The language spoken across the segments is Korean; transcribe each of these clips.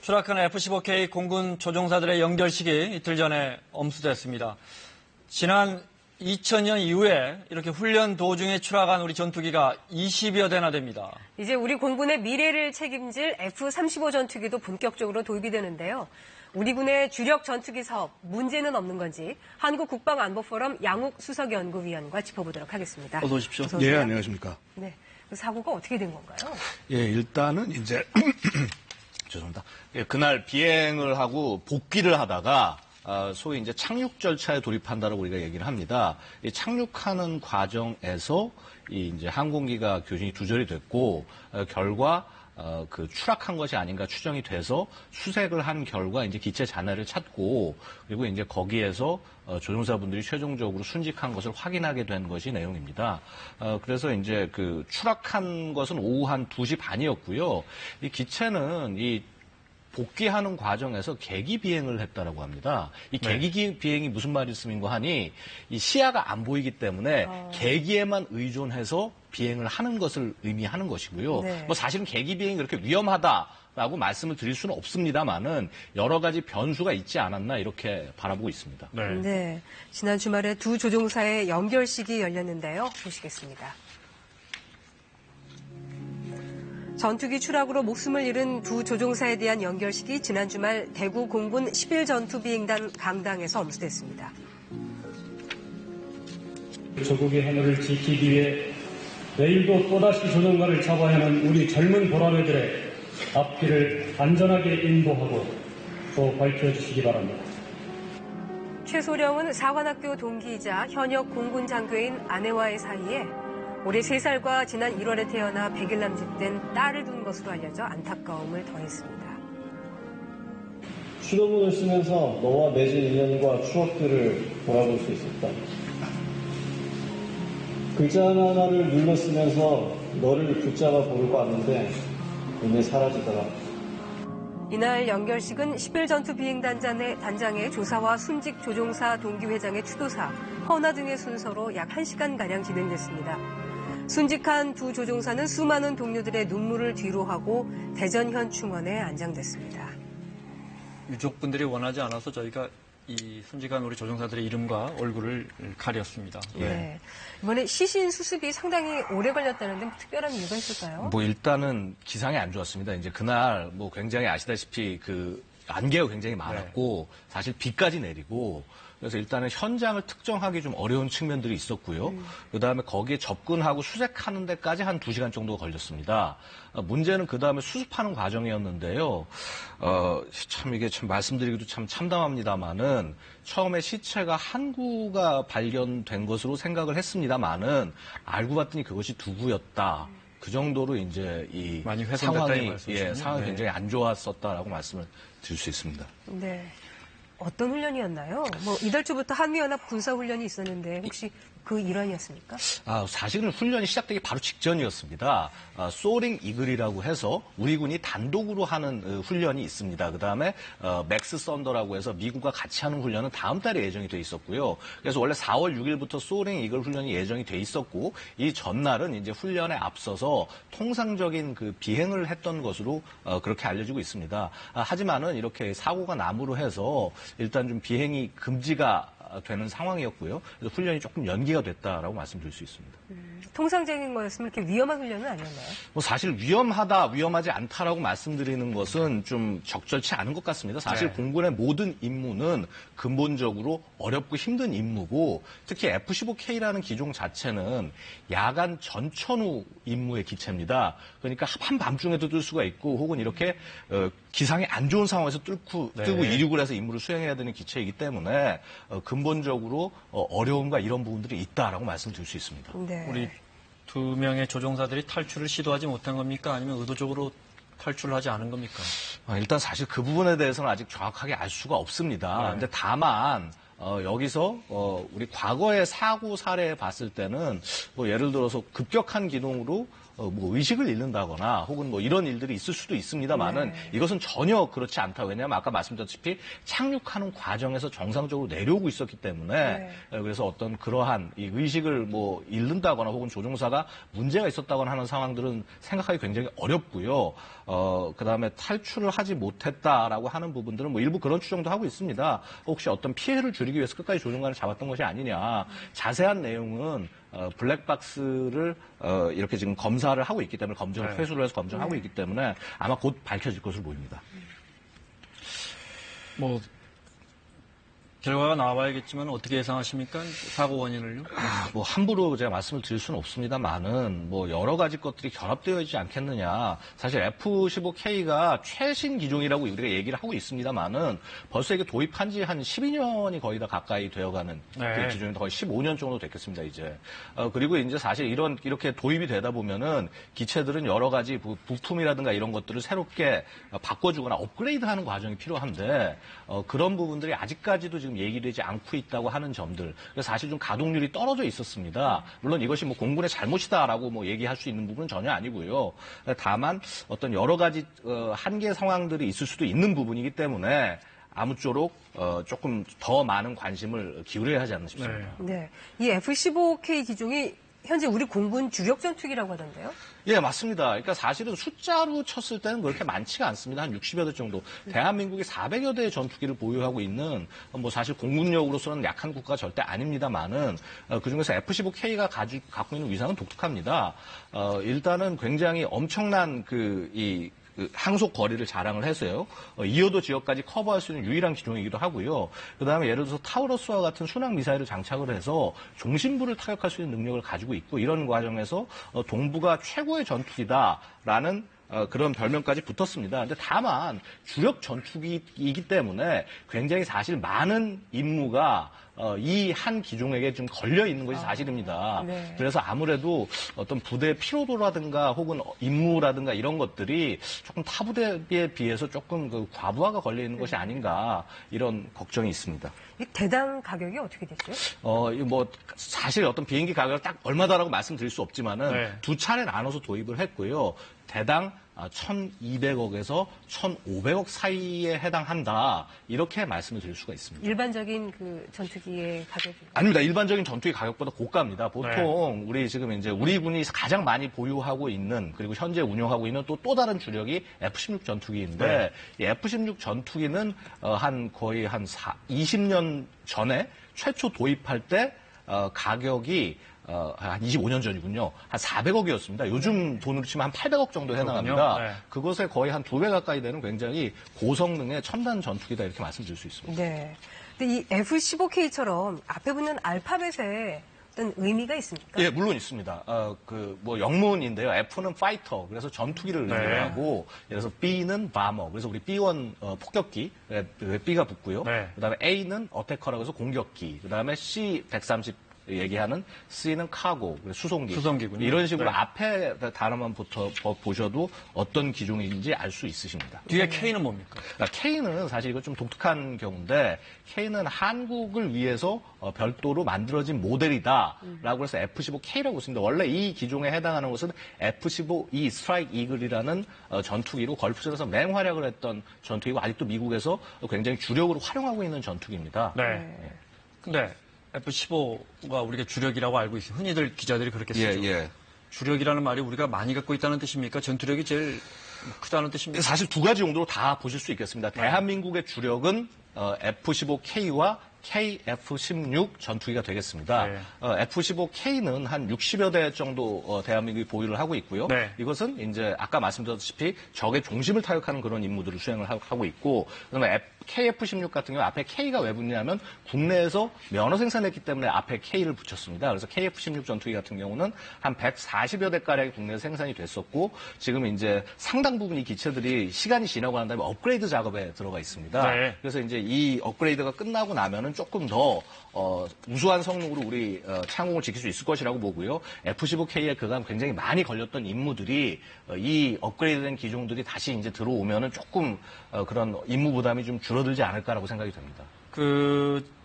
추락한 F-15K 공군 조종사들의 연결식이 이틀 전에 엄수됐습니다. 지난 2000년 이후에 이렇게 훈련 도중에 추락한 우리 전투기가 20여 대나 됩니다. 이제 우리 공군의 미래를 책임질 F-35 전투기도 본격적으로 도입이 되는데요. 우리 군의 주력 전투기 사업, 문제는 없는 건지 한국국방안보포럼 양욱 수석연구위원과 짚어보도록 하겠습니다. 어서 오십시오. 네, 안녕하십니까. 네, 그 사고가 어떻게 된 건가요? 예, 일단은 이제 죄송합니다. 예, 그날 비행을 하고 복귀를 하다가 소위 이제 착륙 절차에 돌입한다라고 우리가 얘기를 합니다. 이 착륙하는 과정에서 이 이제 항공기가 교신이 두절이 됐고 결과 그 추락한 것이 아닌가 추정이 돼서 수색을 한 결과 이제 기체 잔해를 찾고 그리고 이제 거기에서 조종사분들이 최종적으로 순직한 것을 확인하게 된 것이 내용입니다. 그래서 이제 그 추락한 것은 오후 한 2시 반이었고요. 이 기체는 이 복귀하는 과정에서 계기 비행을 했다라고 합니다. 이 계기 비행이 무슨 말씀인가 하니 이 시야가 안 보이기 때문에 계기에만 의존해서 비행을 하는 것을 의미하는 것이고요. 네. 뭐 사실은 계기 비행이 그렇게 위험하다라고 말씀을 드릴 수는 없습니다만은 여러 가지 변수가 있지 않았나 이렇게 바라보고 있습니다. 네, 지난 주말에 두 조종사의 연결식이 열렸는데요. 보시겠습니다. 전투기 추락으로 목숨을 잃은 두 조종사에 대한 연결식이 지난 주말 대구 공군 11전투비행단 강당에서 엄수됐습니다. 조국의 하늘을 지키기 위해 내일도 또다시 조종관을 잡아야 하는 우리 젊은 보라매들의 앞길을 안전하게 인도하고 또 밝혀주시기 바랍니다. 최소령은 사관학교 동기이자 현역 공군 장교인 아내와의 사이에 올해 3살과 지난 1월에 태어나 100일 남짓된 딸을 둔 것으로 알려져 안타까움을 더했습니다. 추도문을 쓰면서 너와 맺은 인연과 추억들을 돌아볼 수 있었다. 글자 하나하나를 눌러 쓰면서 너를 붙잡아 보려고 왔는데 이미 사라지더라. 이날 연결식은 11전투비행단장의 조사와 순직 조종사 동기회장의 추도사, 헌화 등의 순서로 약 1시간가량 진행됐습니다. 순직한 두 조종사는 수많은 동료들의 눈물을 뒤로하고 대전현 충원에 안장됐습니다. 유족분들이 원하지 않아서 저희가 이 순직한 우리 조종사들의 이름과 얼굴을 가렸습니다. 네. 이번에 시신 수습이 상당히 오래 걸렸다는데 특별한 이유가 있을까요? 뭐 일단은 기상이 안 좋았습니다. 이제 그날 뭐 굉장히 아시다시피 그 안개가 굉장히 많았고 사실 비까지 내리고 그래서 일단은 현장을 특정하기 좀 어려운 측면들이 있었고요. 그다음에 거기에 접근하고 수색하는 데까지 한 2시간 정도 걸렸습니다. 문제는 그다음에 수습하는 과정이었는데요. 참 이게 참 말씀드리기도 참 참담합니다만은 처음에 시체가 한 구가 발견된 것으로 생각을 했습니다만은 알고 봤더니 그것이 두 구였다. 그 정도로 이제 이 많이 훼손됐다 상황이 상황이 굉장히 안 좋았었다라고 말씀을 드릴 수 있습니다. 네. 어떤 훈련이었나요? 뭐 이달 초부터 한미연합 군사훈련이 있었는데 혹시 그 일환이었습니까? 사실은 훈련이 시작되기 바로 직전이었습니다. 소링 이글이라고 해서 우리 군이 단독으로 하는 훈련이 있습니다. 그다음에 맥스 썬더라고 해서 미국과 같이 하는 훈련은 다음 달에 예정이 돼 있었고요. 그래서 원래 4월 6일부터 소링 이글 훈련이 예정이 돼 있었고 이 전날은 이제 훈련에 앞서서 통상적인 그 비행을 했던 것으로 그렇게 알려지고 있습니다. 하지만은 이렇게 사고가 남으로 해서 일단 좀 비행이 금지가 되는 상황이었고요. 그래서 훈련이 조금 연기가 됐다라고 말씀드릴 수 있습니다. 통상적인 거였으면 이렇게 위험한 훈련은 아니었나요? 뭐 사실 위험하다, 위험하지 않다라고 말씀드리는 것은 좀 적절치 않은 것 같습니다. 사실 공군의 모든 임무는 근본적으로 어렵고 힘든 임무고 특히 F-15K라는 기종 자체는 야간 전천후 임무의 기체입니다. 그러니까 한밤중에도 뜰 수가 있고 혹은 이렇게 기상이 안 좋은 상황에서 뜨고 이륙을 해서 임무를 수행해야 되는 기체이기 때문에 근본적으로 어려움과 이런 부분들이 있다라고 말씀드릴 수 있습니다. 네. 우리 두 명의 조종사들이 탈출을 시도하지 못한 겁니까? 아니면 의도적으로 탈출을 하지 않은 겁니까? 일단 사실 그 부분에 대해서는 아직 정확하게 알 수가 없습니다. 근데 다만 여기서 우리 과거의 사고 사례에 봤을 때는 뭐 예를 들어서 급격한 기동으로 뭐 의식을 잃는다거나 혹은 뭐 이런 일들이 있을 수도 있습니다만은 네. 이것은 전혀 그렇지 않다. 왜냐하면 아까 말씀드렸다시피 착륙하는 과정에서 정상적으로 내려오고 있었기 때문에 네. 그래서 어떤 그러한 이 의식을 뭐 잃는다거나 혹은 조종사가 문제가 있었다거나 하는 상황들은 생각하기 굉장히 어렵고요. 그다음에 탈출을 하지 못했다라고 하는 부분들은 뭐 일부 그런 추정도 하고 있습니다. 혹시 어떤 피해를 줄이기 위해서 끝까지 조종관을 잡았던 것이 아니냐. 자세한 내용은 블랙박스를 이렇게 지금 검사를 하고 있기 때문에 검증을 회수를 해서 검증하고 있기 때문에 아마 곧 밝혀질 것으로 보입니다. 뭐 결과가 나와야겠지만 어떻게 예상하십니까? 사고 원인을요? 뭐 함부로 제가 말씀을 드릴 수는 없습니다만은 뭐 여러 가지 것들이 결합되어 있지 않겠느냐. 사실 F-15K가 최신 기종이라고 우리가 얘기를 하고 있습니다만은 벌써 이게 도입한 지 한 12년이 거의 다 가까이 되어가는 네. 그 기종이 거의 15년 정도 됐겠습니다 이제. 그리고 이제 사실 이렇게 도입이 되다 보면은 기체들은 여러 가지 부품이라든가 이런 것들을 새롭게 바꿔주거나 업그레이드하는 과정이 필요한데 그런 부분들이 아직까지도 지금 얘기되지 않고 있다고 하는 점들. 그래서 사실 좀 가동률이 떨어져 있었습니다. 물론 이것이 뭐 공군의 잘못이다라고 뭐 얘기할 수 있는 부분은 전혀 아니고요. 다만 어떤 여러 가지 한계 상황들이 있을 수도 있는 부분이기 때문에 아무쪼록 조금 더 많은 관심을 기울여야 하지 않나 싶습니다. 네. 이 F-15K 기종이 현재 우리 공군 주력 전투기라고 하던데요? 예, 맞습니다. 그러니까 사실은 숫자로 쳤을 때는 그렇게 많지가 않습니다. 한 60여 대 정도. 대한민국이 400여 대의 전투기를 보유하고 있는 뭐 사실 공군력으로서는 약한 국가가 절대 아닙니다만은 그중에서 F-15K가 갖고 있는 위상은 독특합니다. 일단은 굉장히 엄청난 그 항속 거리를 자랑을 해서요. 이어도 지역까지 커버할 수 있는 유일한 기종이기도 하고요. 그다음에 예를 들어서 타우러스와 같은 순항 미사일을 장착을 해서 중심부를 타격할 수 있는 능력을 가지고 있고 이런 과정에서 동부가 최고의 전투기다라는 그런 별명까지 붙었습니다. 근데 다만 주력 전투기이기 때문에 굉장히 사실 많은 임무가 이 한 기종에게 좀 걸려 있는 것이 사실입니다. 네. 그래서 아무래도 어떤 부대의 피로도라든가 혹은 임무라든가 이런 것들이 조금 타 부대에 비해서 조금 그 과부하가 걸려 있는 것이 아닌가 이런 걱정이 있습니다. 이 대당 가격이 어떻게 되죠? 뭐 사실 어떤 비행기 가격을 딱 얼마다라고 말씀드릴 수 없지만은 네. 두 차례 나눠서 도입을 했고요. 대당 1,200억에서 1,500억 사이에 해당한다. 이렇게 말씀을 드릴 수가 있습니다. 일반적인 그 전투기의 가격이. 아닙니다. 일반적인 전투기 가격보다 고가입니다. 보통 우리 지금 이제 우리 군이 가장 많이 보유하고 있는 그리고 현재 운영하고 있는 또 다른 주력이 F-16 전투기인데 이 F-16 전투기는 거의 한 20년 전에 최초 도입할 때 가격이 한 25년 전이군요. 한 400억이었습니다. 요즘 돈으로 치면 한 800억 정도 해당합니다. 그렇군요. 네. 그것에 거의 한 2배 가까이 되는 굉장히 고성능의 첨단 전투기다 이렇게 말씀드릴 수 있습니다. 네. 근데 이 F-15K처럼 앞에 붙는 알파벳에 어떤 의미가 있습니까? 예, 물론 있습니다. 뭐 영문인데요. F는 파이터, 그래서 전투기를 의미하고, 예를 들어서 B는 바머, 그래서 우리 B1 폭격기, B가 붙고요. 네. 그다음에 A는 어태커라고 해서 공격기, 그다음에 C-130 얘기하는 C는 카고, 수송기군요. 이런 식으로 네. 앞에 단어만 보셔도 어떤 기종인지 알 수 있으십니다. 뒤에 K는 뭡니까? K는 사실 이거 좀 독특한 경우인데 K는 한국을 위해서 별도로 만들어진 모델이다라고 해서 F-15K라고 있습니다. 원래 이 기종에 해당하는 것은 F-15E 스트라이크 이글이라는 전투기로 걸프전에서 맹활약을 했던 전투기고 아직도 미국에서 굉장히 주력으로 활용하고 있는 전투기입니다. 네. 근데 F-15가 우리가 주력이라고 알고 있어요. 흔히들 기자들이 그렇게 쓰죠. 예. 주력이라는 말이 우리가 많이 갖고 있다는 뜻입니까? 전투력이 제일 크다는 뜻입니까? 사실 두 가지 용도로 다 보실 수 있겠습니다. 대한민국의 주력은 F-15K와 KF-16 전투기가 되겠습니다. 네. F-15K는 한 60여 대 정도 대한민국이 보유를 하고 있고요. 네. 이것은 이제 아까 말씀드렸다시피 적의 중심을 타격하는 그런 임무들을 수행을 하고 있고, 그다음에 KF-16 같은 경우 앞에 K가 왜 붙냐면 국내에서 면허 생산했기 때문에 앞에 K를 붙였습니다. 그래서 KF-16 전투기 같은 경우는 한 140여 대가량이 국내에서 생산이 됐었고, 지금 이제 상당 부분 이 기체들이 시간이 지나고 난 다음에 업그레이드 작업에 들어가 있습니다. 네. 그래서 이제 이 업그레이드가 끝나고 나면은 조금 더 우수한 성능으로 우리 창공을 지킬 수 있을 것이라고 보고요. F-15K에 그간 굉장히 많이 걸렸던 임무들이 이 업그레이드된 기종들이 다시 이제 들어오면은 조금 그런 임무 부담이 좀 줄어들지 않을까라고 생각이 됩니다.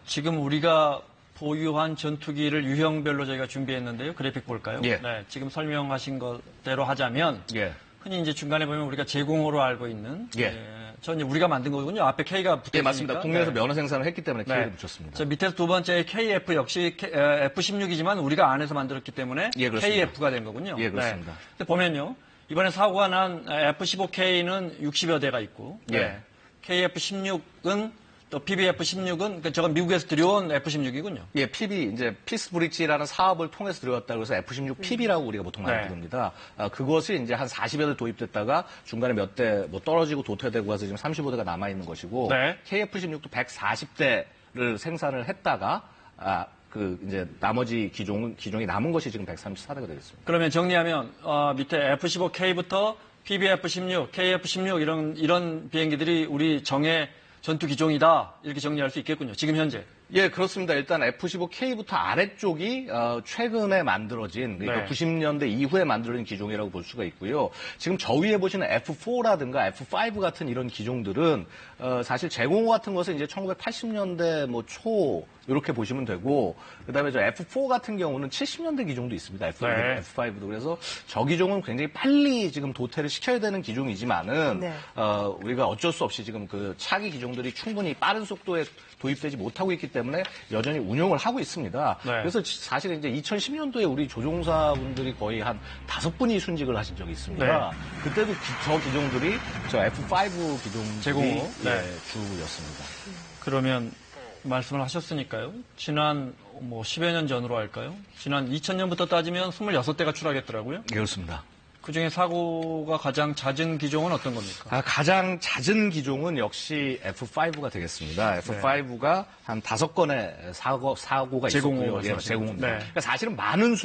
지금 우리가 보유한 전투기를 유형별로 저희가 준비했는데요. 그래픽 볼까요? 예. 네, 지금 설명하신 것대로 하자면 예. 흔히 이제 중간에 보면 우리가 제공으로 알고 있는 예. 전 우리가 만든 거군요. 앞에 K가 붙어 있으니까. 예, 맞습니다. 국내에서 네. 면허 생산을 했기 때문에 K를 네. 붙였습니다. 저 밑에서 두 번째 KF 역시 F-16이지만 우리가 안에서 만들었기 때문에 예, 그렇습니다. KF가 된 거군요. 예, 그렇습니다. 네. 근데 보면요. 이번에 사고가 난 F-15K는 60여 대가 있고 예. KF-16은 또 PBF-16은 그러니까 저건 미국에서 들여온 F-16이군요. 예, PB, 이제 피스 브릿지라는 사업을 통해서 들어갔다고 해서 F-16 PB라고 우리가 보통 많이 네. 부릅니다. 그것이 이제 한 40여 대 도입됐다가 중간에 몇 대 뭐 떨어지고 도태되고 해서 지금 35대가 남아있는 것이고 네. KF-16도 140대를 생산을 했다가 이제 나머지 기종이 남은 것이 지금 134대가 되겠습니다. 그러면 정리하면 밑에 F-15K부터 PBF-16, KF-16 이런 비행기들이 우리 정예 전투 기종이다 이렇게 정리할 수 있겠군요. 지금 현재. 예, 그렇습니다. 일단 F-15K부터 아래쪽이 최근에 만들어진, 그러니까 네. 90년대 이후에 만들어진 기종이라고 볼 수가 있고요. 지금 저 위에 보시는 F4라든가 F5 같은 이런 기종들은 사실 제공호 같은 것은 이제 1980년대 초 이렇게 보시면 되고, 그다음에 저 F4 같은 경우는 70년대 기종도 있습니다. 네. F5도. 그래서 저 기종은 굉장히 빨리 지금 도태를 시켜야 되는 기종이지만은 네. 우리가 어쩔 수 없이 지금 그 차기 기종들이 충분히 빠른 속도에 도입되지 못하고 있기 때문에 여전히 운용을 하고 있습니다. 네. 그래서 사실 이제 2010년도에 우리 조종사분들이 거의 한 5분이 순직을 하신 적이 있습니다. 네. 그때도 저 기종들이 저 F5 기종들이 제공호. 네. 주였습니다. 그러면 말씀을 하셨으니까요. 지난 10여 년 전으로 할까요? 지난 2000년부터 따지면 26대가 출하겠더라고요. 그렇습니다. 그중에 사고가 가장 잦은 기종은 어떤 겁니까? 가장 잦은 기종은 역시 F5가 되겠습니다. F5가 한 5건의 사고가 제공호 있었고요. 예, 말씀하시는 제공호입니다. 네. 그러니까 사실은 많은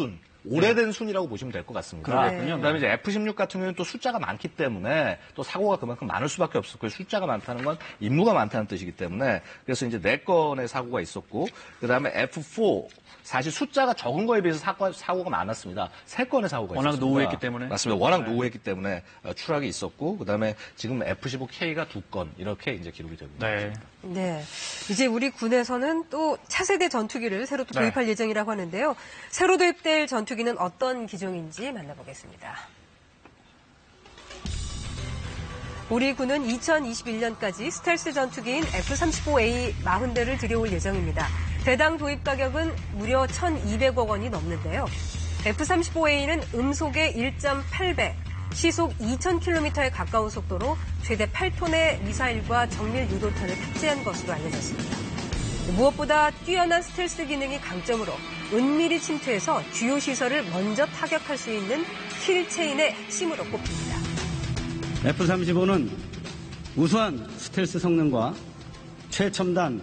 오래된 순이라고 보시면 될 것 같습니다. 그렇군요. 그다음에 이제 F-16 같은 경우는 또 숫자가 많기 때문에 또 사고가 그만큼 많을 수밖에 없었고요. 숫자가 많다는 건 임무가 많다는 뜻이기 때문에 그래서 이제 4건의 사고가 있었고 그다음에 F4 사실 숫자가 적은 거에 비해서 사고가 많았습니다. 3건의 사고가 워낙 있었습니다. 노후했기 때문에? 맞습니다. 워낙 노후했기 때문에 추락이 있었고 그다음에 지금 F-15K가 2건 이렇게 이제 기록이 되고 있습니다. 네. 네. 이제 우리 군에서는 또 차세대 전투기를 새로 또 네. 도입할 예정이라고 하는데요. 새로 도입될 전투기는 어떤 기종인지 만나보겠습니다. 우리 군은 2021년까지 스텔스 전투기인 F-35A 40대를 들여올 예정입니다. 대당 도입 가격은 무려 1,200억 원이 넘는데요. F-35A는 음속의 1.8배, 시속 2,000km에 가까운 속도로 최대 8톤의 미사일과 정밀 유도탄을 탑재한 것으로 알려졌습니다. 무엇보다 뛰어난 스텔스 기능이 강점으로 은밀히 침투해서 주요 시설을 먼저 타격할 수 있는 킬체인의 핵심으로 꼽힙니다. F-35는 우수한 스텔스 성능과 최첨단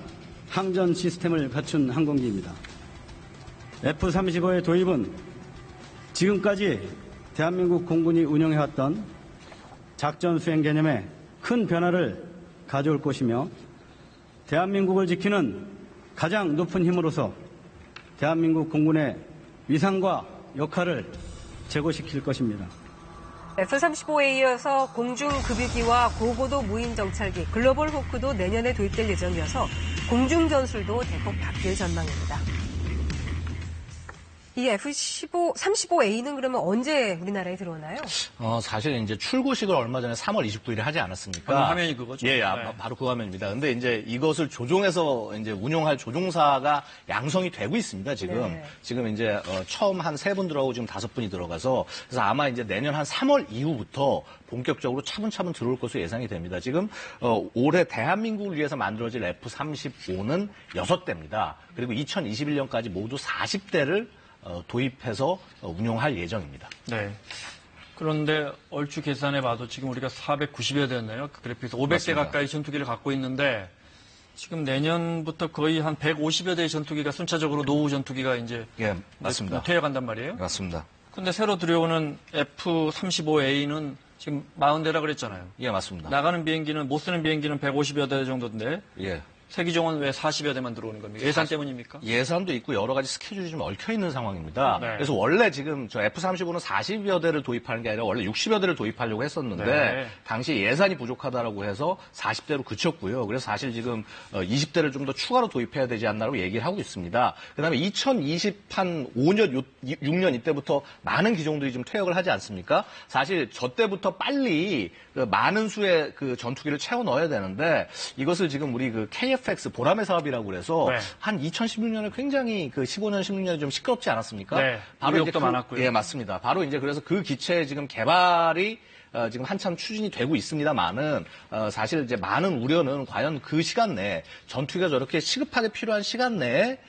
항전 시스템을 갖춘 항공기입니다. F-35의 도입은 지금까지 대한민국 공군이 운영해왔던 작전 수행 개념에 큰 변화를 가져올 것이며 대한민국을 지키는 가장 높은 힘으로서 대한민국 공군의 위상과 역할을 제고시킬 것입니다. F-35에 이어서 공중급유기와 고고도 무인정찰기 글로벌 호크도 내년에 도입될 예정이어서 공중전술도 대폭 바뀔 전망입니다. 이 F-35A는 그러면 언제 우리나라에 들어오나요? 사실 이제 출고식을 얼마 전에 3월 29일에 하지 않았습니까? 방금 화면이 그거죠? 예, 네. 바로 그 화면입니다. 근데 이제 이것을 조종해서 이제 운용할 조종사가 양성이 되고 있습니다, 지금. 네. 지금 이제 처음 한 3분 들어가고 지금 5분이 들어가서 그래서 아마 이제 내년 한 3월 이후부터 본격적으로 차분차분 들어올 것으로 예상이 됩니다. 지금 올해 대한민국을 위해서 만들어질 F-35는 6대입니다. 그리고 2021년까지 모두 40대를 도입해서 운용할 예정입니다. 네. 그런데 얼추 계산해 봐도 지금 우리가 490여 대였나요? 그 그래픽에서 500대 맞습니다. 가까이 전투기를 갖고 있는데 지금 내년부터 거의 한 150여 대의 전투기가 순차적으로 노후 전투기가 이제 예, 맞습니다. 퇴역한단 말이에요. 맞습니다. 근데 새로 들여오는 F-35A는 지금 40대라 그랬잖아요. 예, 맞습니다. 나가는 비행기는 못 쓰는 비행기는 150여 대 정도인데 예. 세기종은 왜 40여 대만 들어오는 겁니까? 예산 때문입니까? 예산도 있고 여러 가지 스케줄이 좀 얽혀 있는 상황입니다. 네. 그래서 원래 지금 저 F-35는 40여 대를 도입하는 게 아니라 원래 60여 대를 도입하려고 했었는데 네. 당시 예산이 부족하다라고 해서 40대로 그쳤고요. 그래서 사실 지금 20대를 좀 더 추가로 도입해야 되지 않나라고 얘기를 하고 있습니다. 그다음에 2025년, 6년 이때부터 많은 기종들이 좀 퇴역을 하지 않습니까? 사실 저 때부터 빨리 그 많은 수의 그 전투기를 채워 넣어야 되는데 이것을 지금 우리 그 KFX 보라매 사업이라고 그래서 네. 한 2016년에 굉장히 그 15년, 16년에 좀 시끄럽지 않았습니까? 네. 바로 의혹도 이제 많았고요. 예, 맞습니다. 바로 이제 그래서 그 기체의 지금 개발이 지금 한참 추진이 되고 있습니다만은 사실 이제 많은 우려는 과연 그 시간 내에 전투기가 저렇게 시급하게 필요한 시간 내에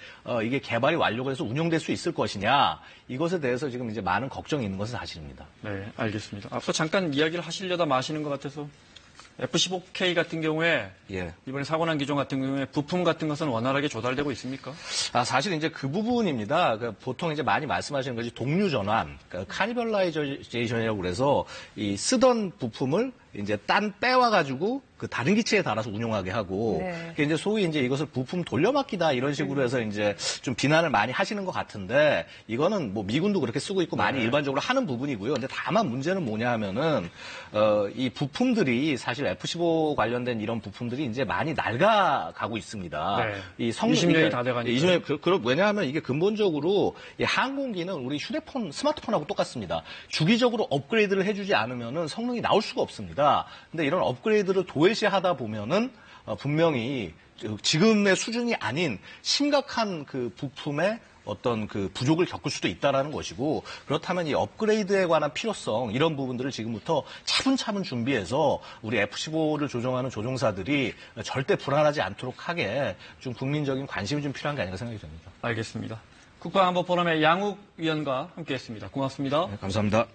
이게 개발이 완료가 돼서 운용될 수 있을 것이냐 이것에 대해서 지금 이제 많은 걱정이 있는 것은 사실입니다. 네, 알겠습니다. 앞서 잠깐 이야기를 하시려다 마시는 것 같아서 F-15K 같은 경우에 예. 이번에 사고 난 기종 같은 경우에 부품 같은 것은 원활하게 조달되고 있습니까? 사실 이제 그 부분입니다. 보통 이제 많이 말씀하시는 것이 동류 전환, 카니벌라이제이션이라고 그래서 이 쓰던 부품을 이제 빼와가지고 그 다른 기체에 달아서 운용하게 하고, 네. 그게 이제 소위 이제 이것을 부품 돌려막기다 이런 식으로 해서 이제 좀 비난을 많이 하시는 것 같은데, 이거는 뭐 미군도 그렇게 쓰고 있고 많이 일반적으로 하는 부분이고요. 근데 다만 문제는 뭐냐 하면은, 이 부품들이 사실 F-15 관련된 이런 부품들이 이제 많이 낡아가고 있습니다. 네. 이 성능 20년이 다 돼가니까. 20년, 왜냐하면 이게 근본적으로 이 항공기는 우리 휴대폰, 스마트폰하고 똑같습니다. 주기적으로 업그레이드를 해주지 않으면은 성능이 나올 수가 없습니다. 근데 이런 업그레이드를 도외시하다 보면은 분명히 지금의 수준이 아닌 심각한 그 부품의 어떤 그 부족을 겪을 수도 있다라는 것이고, 그렇다면 이 업그레이드에 관한 필요성 이런 부분들을 지금부터 차분차분 준비해서 우리 F-15를 조종하는 조종사들이 절대 불안하지 않도록 하게 좀 국민적인 관심이 좀 필요한 게 아닌가 생각이 듭니다. 알겠습니다. 국방안보 포럼의 양욱 위원과 함께했습니다. 고맙습니다. 네, 감사합니다.